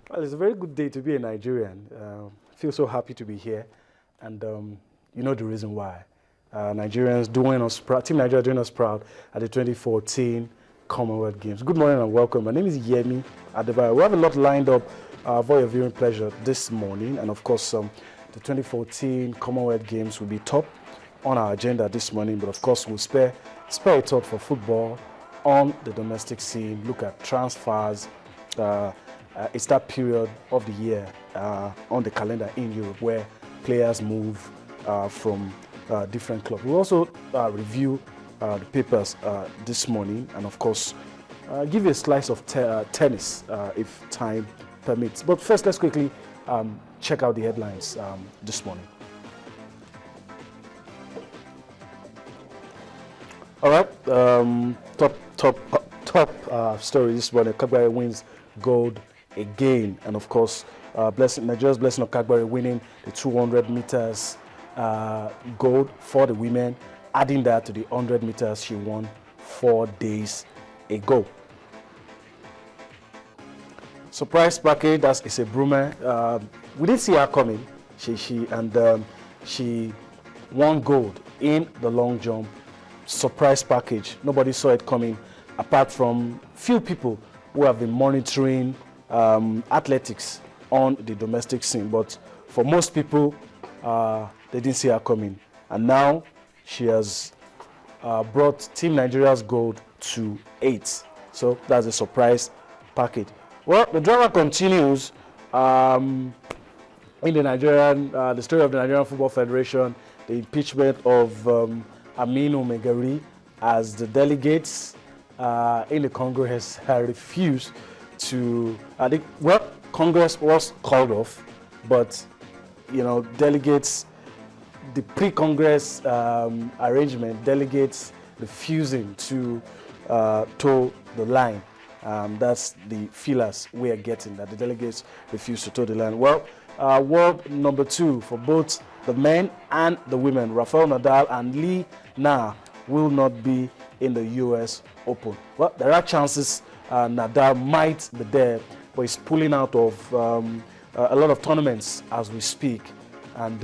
Well, it's a very good day to be a Nigerian. Feel so happy to be here, and you know the reason why. Nigerians doing us proud. Team Nigeria doing us proud at the 2014 Commonwealth Games. Good morning and welcome. My name is Yemi Adebayo. We have a lot lined up for your viewing pleasure this morning, and of course, the 2014 Commonwealth Games will be top on our agenda this morning. But of course, we'll spare a thought for football on the domestic scene. Look at transfers. It's that period of the year on the calendar in Europe where players move from different clubs. We'll also review the papers this morning and, of course, give you a slice of tennis if time permits. But first, let's quickly check out the headlines this morning. All right, top story this morning. Okagbare wins gold again, and of course, Nigeria's Blessing Okagbare winning the 200 meters gold for the women, adding that to the 100 meters she won 4 days ago. Surprise package, that's Issa Brume. We didn't see her coming. She won gold in the long jump. Surprise package. Nobody saw it coming, apart from few people who have been monitoring athletics on the domestic scene. But for most people, they didn't see her coming. And now she has brought Team Nigeria's gold to 8. So that's a surprise package. Well, the drama continues in the story of the Nigerian Football Federation, the impeachment of Aminu Megari, as the delegates in the Congress refused to. Congress was called off, but delegates, the pre-Congress arrangement, delegates refusing to toe the line. That's the feelers we are getting, that the delegates refuse to toe the line. Well, world number 2 for both the men and the women, Rafael Nadal and Li Na, will not be in the US Open. Well, there are chances Nadal might be there, but he's pulling out of a lot of tournaments as we speak, and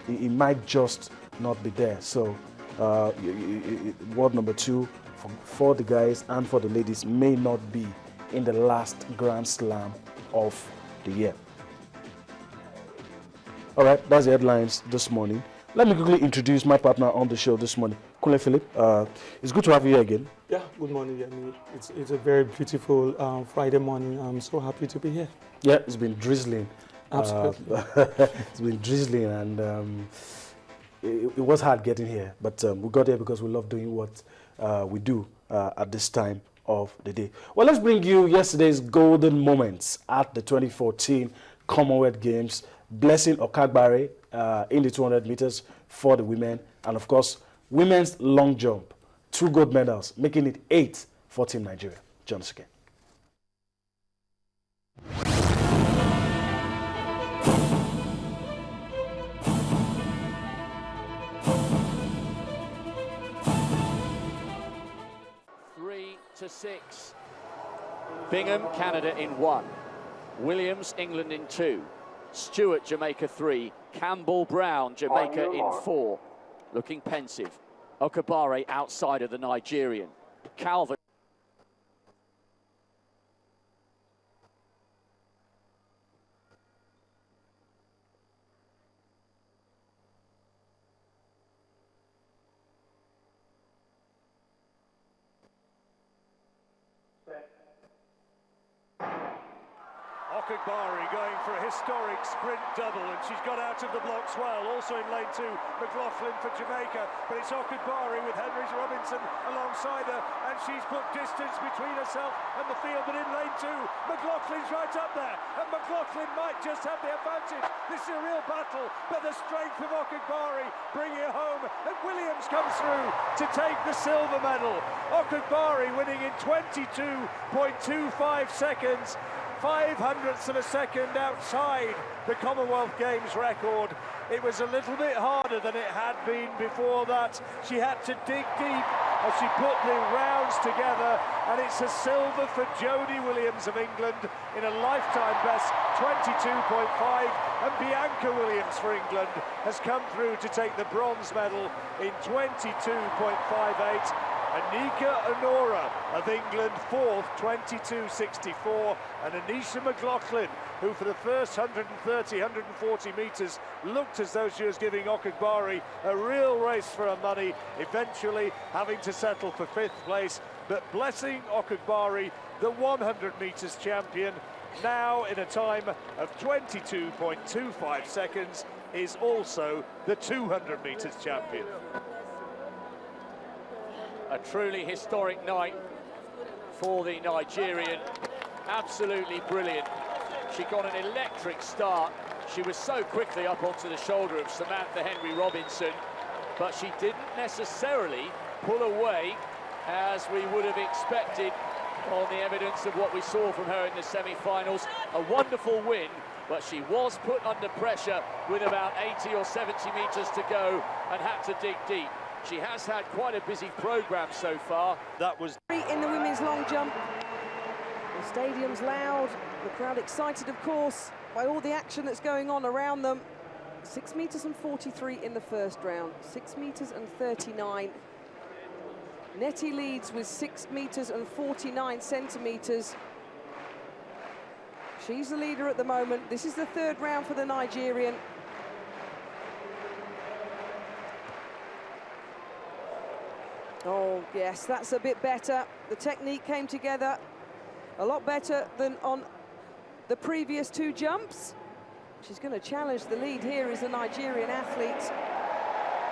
he might just not be there. So world number 2 for the guys and for the ladies may not be in the last Grand Slam of the year. All right, that's the headlines this morning. Let me quickly introduce my partner on the show this morning, Kunle Philip. It's good to have you here again. Yeah, good morning, Yemi. It's a very beautiful Friday morning. I'm so happy to be here. Yeah, it's been drizzling. Absolutely. It's been drizzling, and it was hard getting here, but we got here because we love doing what we do at this time of the day. Well, let's bring you yesterday's golden moments at the 2014 Commonwealth Games. Blessing Okagbare in the 200 meters for the women, and of course, women's long jump, 2 gold medals, making it 8 for Team Nigeria. Join us again. Three to 6. Bingham, Canada in 1. Williams, England in 2. Stewart, Jamaica 3. Campbell Brown, Jamaica in 4. Looking pensive. Okagbare outside of the Nigerian. Calvert. Okagbare going for a historic sprint double, and she's got out of the blocks well. Also in lane 2, McLaughlin for Jamaica, but it's Okagbare with Henry Robinson alongside her, and she's put distance between herself and the field. But in lane 2, McLaughlin's right up there, and McLaughlin might just have the advantage. This is a real battle, but the strength of Okagbare bringing it home, and Williams comes through to take the silver medal. Okagbare winning in 22.25 seconds. 0.05 of a second outside the Commonwealth Games record. It was a little bit harder than it had been before that. She had to dig deep as she put the rounds together, and it's a silver for Jodie Williams of England in a lifetime best 22.5, and Bianca Williams for England has come through to take the bronze medal in 22.58. Anika Honora of England, fourth, 22.64, and Anisha McLaughlin, who for the first 130, 140 metres looked as though she was giving Okagbare a real race for her money, eventually having to settle for fifth place. But blessing Okagbare, the 100 metres champion, now in a time of 22.25 seconds, is also the 200 metres champion. A truly historic night for the Nigerian. Absolutely brilliant. She got an electric start. She was so quickly up onto the shoulder of Samantha Henry Robinson, but she didn't necessarily pull away as we would have expected on the evidence of what we saw from her in the semi-finals. A wonderful win, but she was put under pressure with about 80 or 70 metres to go and had to dig deep. She has had quite a busy programme so far. That was in the women's long jump. The stadium's loud, the crowd excited, of course, by all the action that's going on around them. 6 metres and 43 in the first round, 6 metres and 39. Nettie leads with 6 metres and 49 centimetres. She's the leader at the moment. This is the third round for the Nigerian. Oh, yes, that's a bit better. The technique came together a lot better than on the previous two jumps. She's going to challenge the lead here as a Nigerian athlete.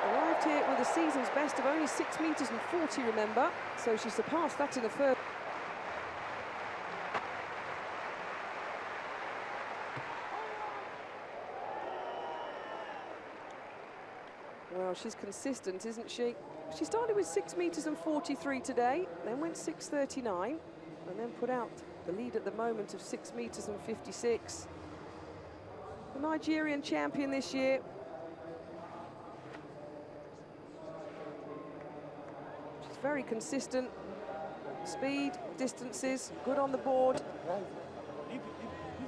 Arrived here with a season's best of only 6 metres and 40, remember. So she surpassed that in the first. Well, she's consistent, isn't she? She started with 6 metres and 43 today, then went 6.39, and then put out the lead at the moment of 6 metres and 56. The Nigerian champion this year. She's very consistent. Speed, distances, good on the board.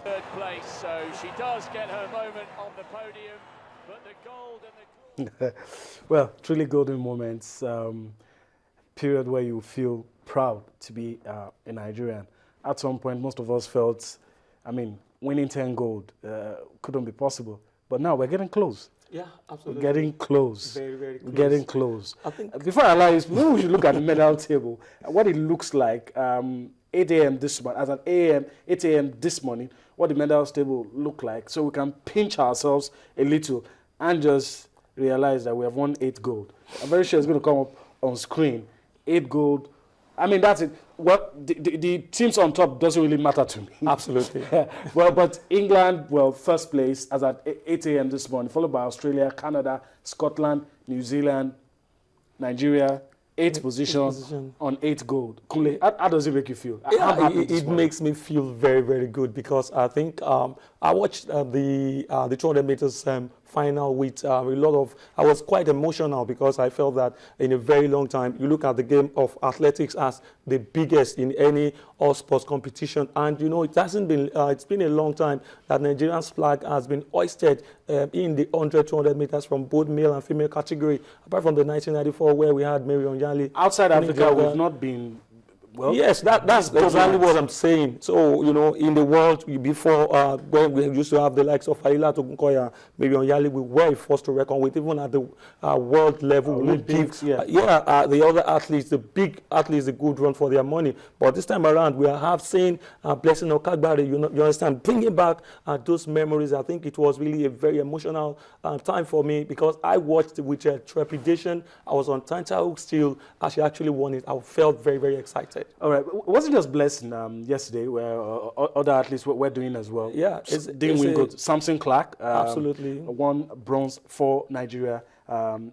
Third place, so she does get her moment on the podium, but the gold and the... Well, truly golden moments, period where you feel proud to be a Nigerian. At some point, most of us felt, I mean, winning 10 gold couldn't be possible. But now we're getting close. Yeah, absolutely. We're getting close. Very, very close. Getting close. I think Before I allow you, maybe we should look at the medal table. What it looks like 8 a.m. this morning, as an 8 a.m. this morning, what the medal table look like, so we can pinch ourselves a little and just realize that we have won 8 gold. I'm very sure it's going to come up on screen. 8 gold. I mean, that's it. Well, the teams on top doesn't really matter to me. absolutely. Well, but England, well, first place as at 8 a.m. this morning, followed by Australia, Canada, Scotland, New Zealand, Nigeria. 8 positions on 8 gold. Kunle, how does it make you feel? Yeah, it makes me feel very, very good, because I think I watched the 200 meters final with a lot of, I was quite emotional, because I felt that in a very long time, you look at the game of athletics as the biggest in any all sports competition, and you know, it hasn't been, it's been a long time that Nigeria's flag has been hoisted in the 100, 200 meters from both male and female category, apart from the 1994 where we had Marion Yali. Outside Africa, we've not been... Well, yes, that's exactly what I'm saying. So, you know, in the world, before, when we used to have the likes of Alila Togunkoya, maybe on Yali, we were forced to reckon with, even at the world level. Olympics, the other athletes, the big athletes, a good run for their money. But this time around, we have seen Blessing Okagbare, you understand, bringing back those memories. I think it was really a very emotional time for me, because I watched with trepidation. I was on tenterhook still as she actually won it. I felt very, very excited. All right. Wasn't just Blessing yesterday, where other athletes were doing as well? Yeah. Didn't win gold. Samson Clark absolutely won bronze for Nigeria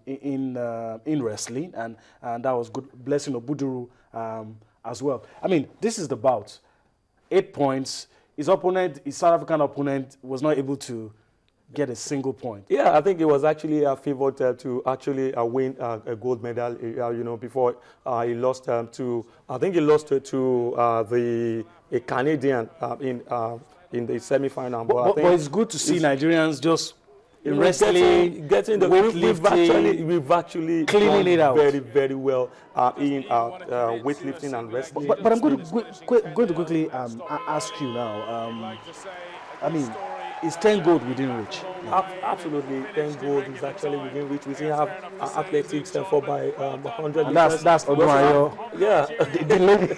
in wrestling, and that was good. Blessing Obuduru as well. I mean, this is the bout. 8 points. His opponent, his South African opponent, was not able to get a single point. Yeah, I think it was actually favored to actually win a gold medal. Before he lost to, I think he lost to a Canadian in the semi-final. But it's good to see Nigerians just in wrestling, getting the weightlifting, we've actually cleaning it out very, very well in weightlifting and wrestling. But I'm going to quickly ask you now. I mean, is 10 gold within reach? Absolutely, 10 gold is actually within reach. We still have athletics for by 100 and meters. that's Odunayo. Yeah, the lady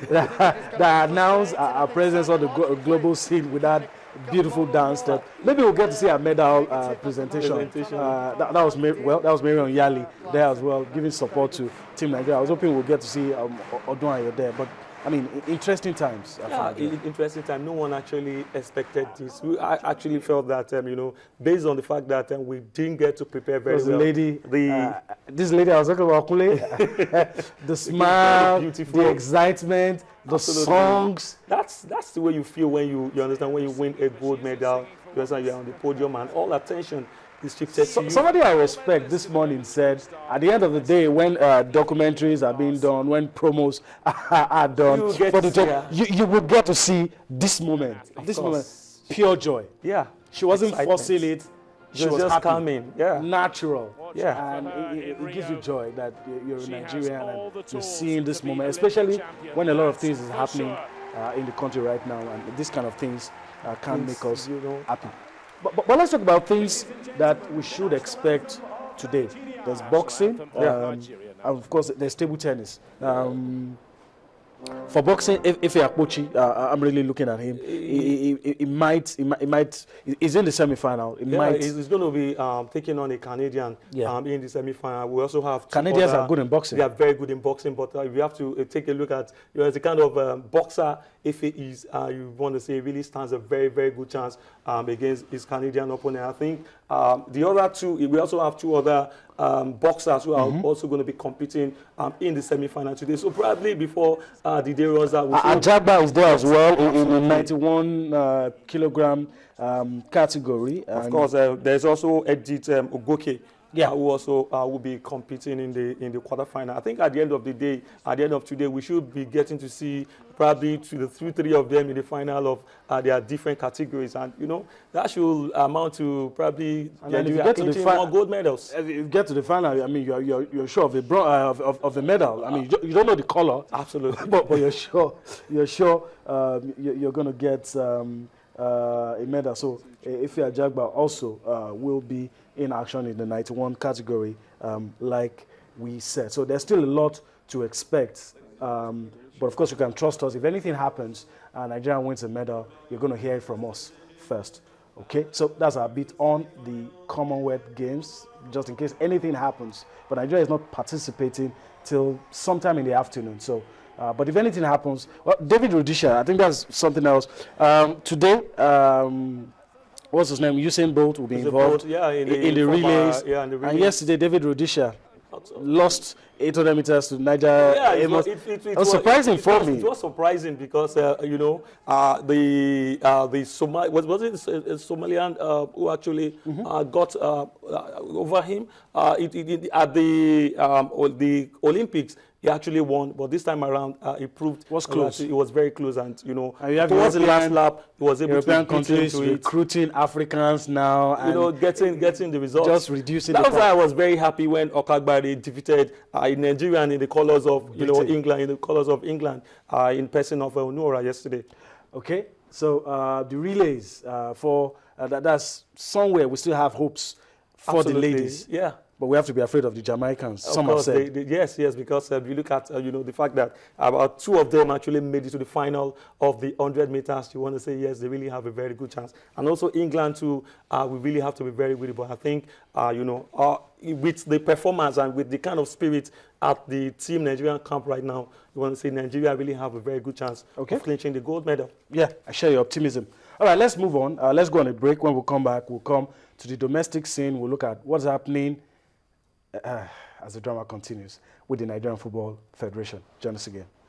that announced our presence on the global scene with that beautiful dance. That maybe we'll get to see a medal presentation. That was Marion Yali there as well, giving support to Team Nigeria. I was hoping we'll get to see Odunayo there, but I mean, interesting times. Interesting time. No one actually expected this. I actually felt that, based on the fact that we didn't get to prepare very well. This lady I was talking about, Kule, the smile, the excitement, the songs. That's the way you feel when you understand when you win a gold medal. You understand you're on the podium and all attention. Somebody I respect this morning said, at the end of the day, when documentaries are being done, when promos are done, you will get to see this moment. Pure joy. Yeah. She wasn't forcing it. She was just happy, coming. Yeah. Natural. Yeah. And it gives you joy that you're a Nigerian and you're seeing this moment, especially when a lot of things is happening in the country right now, and this kind of things can make us happy. But let's talk about things that we should expect today. There's boxing, and of course there's table tennis. For boxing, if Akpochi, I'm really looking at him. He might. He's in the semi-final. He's going to be taking on a Canadian in the semi-final. We also have Canadians are good in boxing. They are very good in boxing, but we have to take a look at as a kind of boxer. If it is, you want to say, really stands a very, very good chance against his Canadian opponent. I think the other two, we also have two other boxers who are also going to be competing in the semi-final today. So probably before the day runs out. Okagbare is there as well in the 91 kilogram category. Of course, there's also Edith Ogoke. Who also will be competing in the quarterfinal. I think at the end of the day, at the end of today, we should be getting to see probably three of them in the final of their different categories, and that should amount to probably more gold medals. If you get to the final, I mean, you're sure of a medal. I mean, you don't know the color, absolutely, but you're sure you're going to get a medal. So Ifeanyi Jagba also will be in action in the 91 category, like we said. So there's still a lot to expect. But of course, you can trust us. If anything happens and Nigeria wins a medal, you're going to hear it from us first. Okay? So that's our bit on the Commonwealth Games, just in case anything happens. But Nigeria is not participating till sometime in the afternoon. So, but if anything happens, well, David Rudisha, I think that's something else. Today, what's his name? Usain Bolt will be involved in the relays. And yesterday, David Rudisha lost 800 meters to Niger. Yeah, it was surprising for me. It was surprising because the Somalian who actually got over him at the Olympics. He actually won, but this time around, it proved was close. It was very close, and towards the last lap, he was able European to countries recruiting Africans now, and getting the results. Just reducing. That's why I was very happy when Okagbare defeated a Nigerian in the colours of England, in the colours of England, in person of Onora yesterday. Okay, so the relays for that's somewhere we still have hopes for the ladies. Yeah. But we have to be afraid of the Jamaicans. Of course, yes, because if you look at the fact that about two of them actually made it to the final of the 100 meters, you want to say yes, they really have a very good chance. And also England too, we really have to be very good. But I think with the performance and with the kind of spirit at the Team Nigerian camp right now, you want to say Nigeria really have a very good chance of clinching the gold medal. Yeah, I share your optimism. All right, let's move on. Let's go on a break. When we come back, we'll come to the domestic scene. We'll look at what's happening as the drama continues with the Nigerian Football Federation. Join us again.